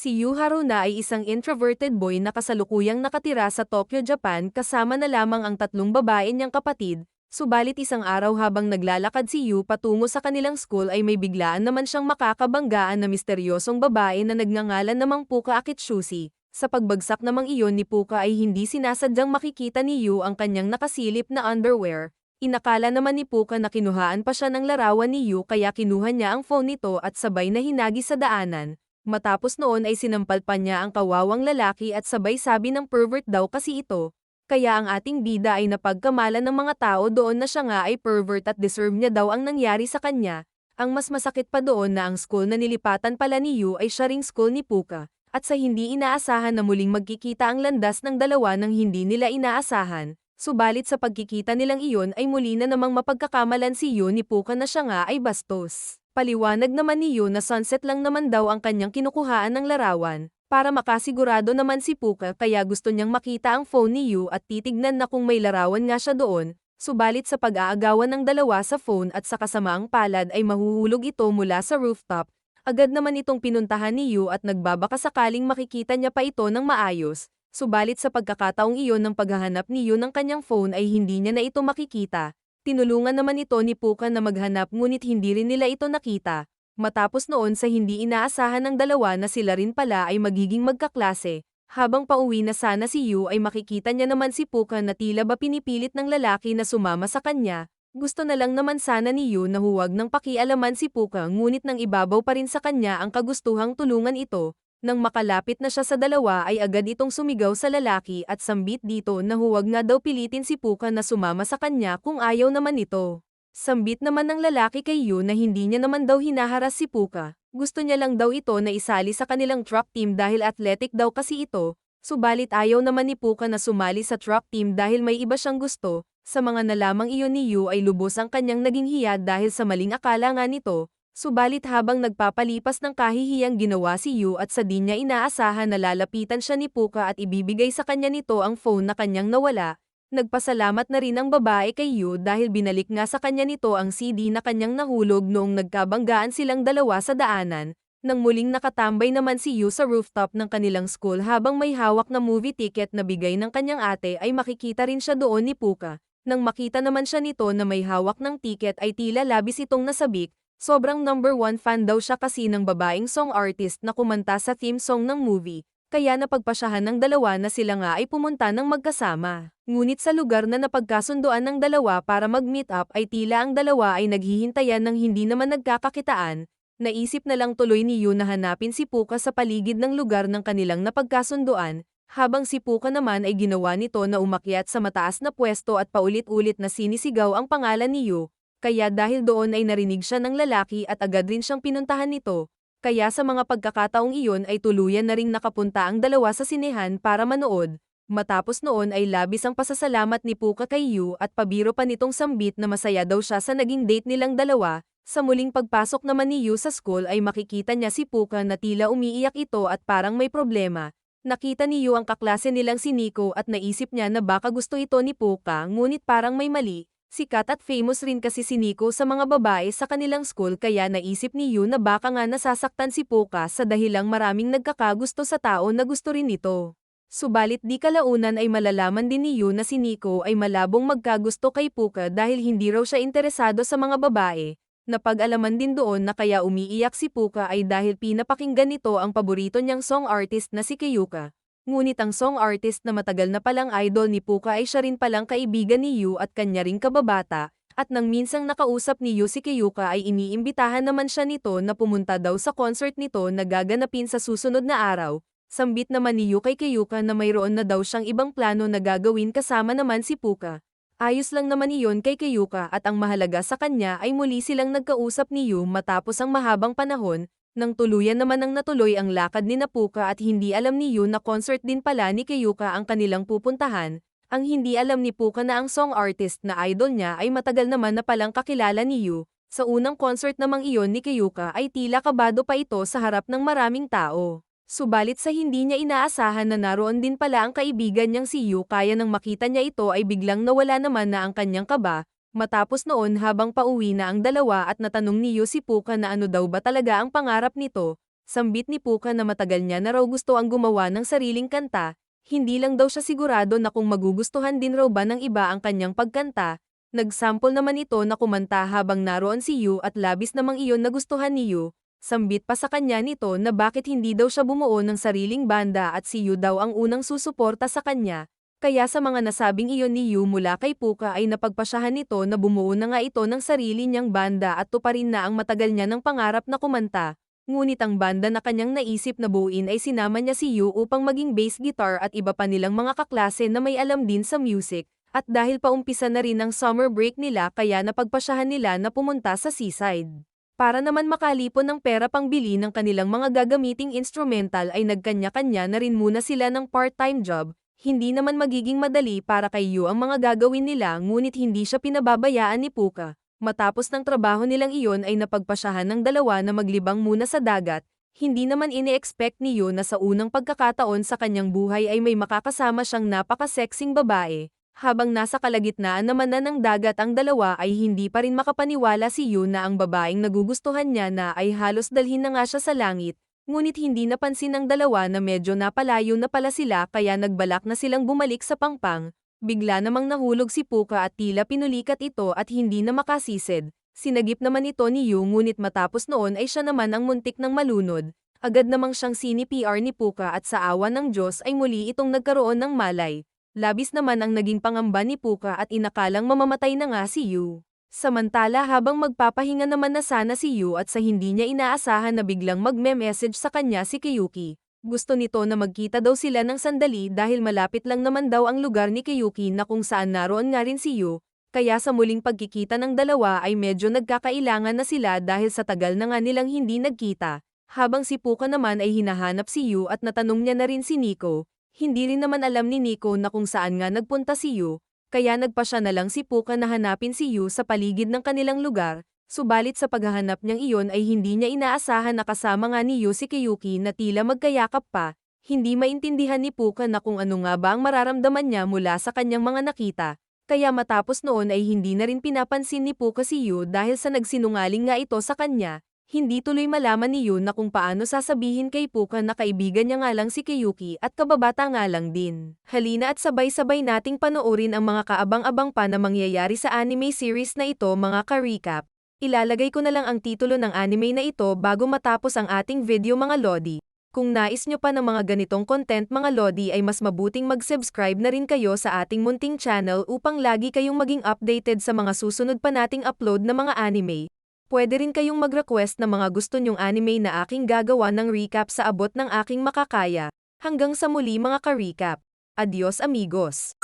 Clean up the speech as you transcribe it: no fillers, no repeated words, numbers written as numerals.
Si Yu Haruna ay isang introverted boy na kasalukuyang nakatira sa Tokyo, Japan kasama na lamang ang tatlong babae niyang kapatid, subalit isang araw habang naglalakad si Yu patungo sa kanilang school ay may biglaan naman siyang makakabanggaan na misteryosong babae na nagngangalan namang Puka Akitsushi. Sa pagbagsak namang iyon ni Puka ay hindi sinasadyang makikita ni Yu ang kanyang nakasilip na underwear. Inakala naman ni Puka na kinuhaan pa siya ng larawan ni Yu kaya kinuha niya ang phone nito at sabay na hinagi sa daanan. Matapos noon ay sinampal pa niya ang kawawang lalaki at sabay sabi ng pervert daw kasi ito. Kaya ang ating bida ay napagkamalan ng mga tao doon na siya nga ay pervert at deserve niya daw ang nangyari sa kanya. Ang mas masakit pa doon na ang school na nilipatan pala ni Yu ay siya ring school ni Puka. At sa hindi inaasahan na muling magkikita ang landas ng dalawa nang hindi nila inaasahan. Subalit sa pagkikita nilang iyon ay muli na namang mapagkakamalan si Yu ni Puka na siya nga ay bastos. Paliwanag naman ni Yu na sunset lang naman daw ang kanyang kinukuhaan ng larawan, para makasigurado naman si Puka kaya gusto niyang makita ang phone ni Yu at titignan na kung may larawan nga siya doon, subalit sa pag-aagawan ng dalawa sa phone at sa kasamaang palad ay mahuhulog ito mula sa rooftop, agad naman itong pinuntahan ni Yu at nagbabaka sakaling makikita niya pa ito ng maayos, subalit sa pagkakataong iyon ng paghahanap ni Yu ng kanyang phone ay hindi niya na ito makikita. Tinulungan naman ito ni Puka na maghanap ngunit hindi rin nila ito nakita. Matapos noon sa hindi inaasahan ng dalawa na sila rin pala ay magiging magkaklase, habang pauwi na sana si Yu ay makikita niya naman si Puka na tila ba pinipilit ng lalaki na sumama sa kanya. Gusto na lang naman sana ni Yu na huwag nang pakialaman si Puka ngunit nang ibabaw pa rin sa kanya ang kagustuhang tulungan ito. Nang makalapit na siya sa dalawa ay agad itong sumigaw sa lalaki at sambit dito na huwag nga daw pilitin si Puka na sumama sa kanya kung ayaw naman ito. Sambit naman ng lalaki kay Yu na hindi niya naman daw hinaharas si Puka. Gusto niya lang daw ito na isali sa kanilang track team dahil athletic daw kasi ito, subalit ayaw naman ni Puka na sumali sa track team dahil may iba siyang gusto. Sa mga nalamang iyon ni Yu ay lubos ang kanyang naging hiya dahil sa maling akala nga nito. Subalit habang nagpapalipas ng kahihiyang ginawa si Yu at sa di niya inaasahan na lalapitan siya ni Puka at ibibigay sa kanya nito ang phone na kanyang nawala, nagpasalamat na rin ang babae kay Yu dahil binalik nga sa kanya nito ang CD na kanyang nahulog noong nagkabanggaan silang dalawa sa daanan, nang muling nakatambay naman si Yu sa rooftop ng kanilang school habang may hawak na movie ticket na bigay ng kanyang ate ay makikita rin siya doon ni Puka. Nang makita naman siya nito na may hawak ng ticket ay tila labis itong nasabik. Sobrang number 1 fan daw siya kasi ng babaeng song artist na kumanta sa theme song ng movie, kaya napagpasyahan ng dalawa na sila nga ay pumunta ng magkasama. Ngunit sa lugar na napagkasunduan ng dalawa para mag-meet up ay tila ang dalawa ay naghihintayan ng hindi naman nagkakakitaan, naisip na lang tuloy ni Yu na hanapin si Puka sa paligid ng lugar ng kanilang napagkasunduan, habang si Puka naman ay ginawa nito na umakyat sa mataas na pwesto at paulit-ulit na sinisigaw ang pangalan ni Yu. Kaya dahil doon ay narinig siya ng lalaki at agad rin siyang pinuntahan nito, kaya sa mga pagkakataong iyon ay tuluyan na ring nakapunta ang dalawa sa sinehan para manood. Matapos noon ay labis ang pasasalamat ni Puka kay Yu at pabiro pa nitong sambit na masaya daw siya sa naging date nilang dalawa. Sa muling pagpasok naman ni Yu sa school ay makikita niya si Puka na tila umiiyak ito at parang may problema. Nakita ni Yu ang kaklase nilang si Nico at naisip niya na baka gusto ito ni Puka ngunit parang may mali. Sikat at famous rin kasi si Nico sa mga babae sa kanilang school kaya naisip ni Yu na baka nga nasasaktan si Puka sa dahilang maraming nagkakagusto sa tao na gusto rin nito. Subalit di kalaunan ay malalaman din ni Yu na si Nico ay malabong magkagusto kay Puka dahil hindi raw siya interesado sa mga babae. Napag-alaman din doon na kaya umiiyak si Puka ay dahil pinapakinggan nito ang paborito niyang song artist na si Kayuka. Ngunit ang song artist na matagal na palang idol ni Puka ay siya rin palang kaibigan ni Yu at kanya ring kababata, at nang minsang nakausap ni Yu si Kayuka ay iniimbitahan naman siya nito na pumunta daw sa concert nito na gaganapin sa susunod na araw. Sambit naman ni Yu kay Kayuka na mayroon na daw siyang ibang plano na gagawin kasama naman si Puka. Ayos lang naman iyon kay Kayuka at ang mahalaga sa kanya ay muli silang nagkausap ni Yu matapos ang mahabang panahon. Nang tuluyan naman ang natuloy ang lakad ni Puka at hindi alam ni Yu na concert din pala ni Kayuka ang kanilang pupuntahan, ang hindi alam ni Puka na ang song artist na idol niya ay matagal naman na palang kakilala ni Yu. Sa unang concert namang iyon ni Kayuka ay tila kabado pa ito sa harap ng maraming tao. Subalit sa hindi niya inaasahan na naroon din pala ang kaibigan niyang si Yu kaya nang makita niya ito ay biglang nawala naman na ang kanyang kaba. Matapos noon habang pauwi na ang dalawa at natanong ni Yu si Puka na ano daw ba talaga ang pangarap nito, Sambit ni Puka na matagal niya na raw gusto ang gumawa ng sariling kanta, hindi lang daw siya sigurado na kung magugustuhan din raw ba ng iba ang kanyang pagkanta. Nagsample naman ito na kumanta habang naroon si Yu at labis namang iyon nagustuhan ni Yu. Sambit pa sa kanya nito na bakit hindi daw siya bumuo ng sariling banda at si Yu daw ang unang susuporta sa kanya. Kaya sa mga nasabing iyon ni Yu mula kay Puka ay napagpasyahan nito na bumuo na nga ito ng sarili niyang banda at tuparin na ang matagal niya ng pangarap na kumanta. Ngunit ang banda na kanyang naisip na buuin ay sinama niya si Yu upang maging bass guitar at iba pa nilang mga kaklase na may alam din sa music. At dahil paumpisa na rin ang summer break nila kaya napagpasyahan nila na pumunta sa seaside. Para naman makalipon ng pera pangbili ng kanilang mga gagamiting instrumental ay nagkanya-kanya na rin muna sila ng part-time job. Hindi naman magiging madali para kay Yu ang mga gagawin nila ngunit hindi siya pinababayaan ni Puka. Matapos ng trabaho nilang iyon ay napagpasyahan ng dalawa na maglibang muna sa dagat. Hindi naman ini-expect ni Yu na sa unang pagkakataon sa kanyang buhay ay may makakasama siyang napaka-sexing babae. Habang nasa kalagitnaan naman na ng dagat ang dalawa ay hindi pa rin makapaniwala si Yu na ang babaeng nagugustuhan niya na ay halos dalhin na nga siya sa langit, ngunit hindi napansin ng dalawa na medyo napalayo na pala sila kaya nagbalak na silang bumalik sa pangpang. Bigla namang nahulog si Puka at tila pinulikat ito at hindi na makasisid. Sinagip naman ito ni Yu ngunit matapos noon ay siya naman ang muntik ng malunod. Agad namang siyang sini-PR ni Puka at sa awa ng Diyos ay muli itong nagkaroon ng malay. Labis naman ang naging pangamba ni Puka at inakalang mamamatay na nga si Yu. Samantala habang magpapahinga naman na sana si Yu at sa hindi niya inaasahan na biglang magme-message sa kanya si Kiyuki. Gusto nito na magkita daw sila ng sandali dahil malapit lang naman daw ang lugar ni Kiyuki na kung saan naroon nga rin si Yu. Kaya sa muling pagkikita ng dalawa ay medyo nagkakailangan na sila dahil sa tagal na nga nilang hindi nagkita. Habang si Puka naman ay hinahanap si Yu at natanong niya na rin si Nico. Hindi rin naman alam ni Nico na kung saan nga nagpunta si Yu, kaya nagpa siya na lang si Puka na hanapin si Yu sa paligid ng kanilang lugar, subalit sa paghahanap niyang iyon ay hindi niya inaasahan na kasama nga ni Yu si Kiyuki na tila magkayakap pa, hindi maintindihan ni Puka na kung ano nga ba ang mararamdaman niya mula sa kanyang mga nakita, kaya matapos noon ay hindi na rin pinapansin ni Puka si Yu dahil sa nagsinungaling nga ito sa kanya. Hindi tuloy malaman ni Yu na kung paano sasabihin kay Puka na kaibigan niya nga lang si Kiyuki at kababata nga lang din. Halina at sabay-sabay nating panoorin ang mga kaabang-abang pa na mangyayari sa anime series na ito mga ka-recap. Ilalagay ko na lang ang titulo ng anime na ito bago matapos ang ating video mga Lodi. Kung nais nyo pa ng mga ganitong content mga Lodi ay mas mabuting mag-subscribe na rin kayo sa ating munting channel upang lagi kayong maging updated sa mga susunod pa nating upload na mga anime. Pwede rin kayong mag-request na mga gusto nyong anime na aking gagawa ng recap sa abot ng aking makakaya. Hanggang sa muli mga ka-recap. Adios amigos!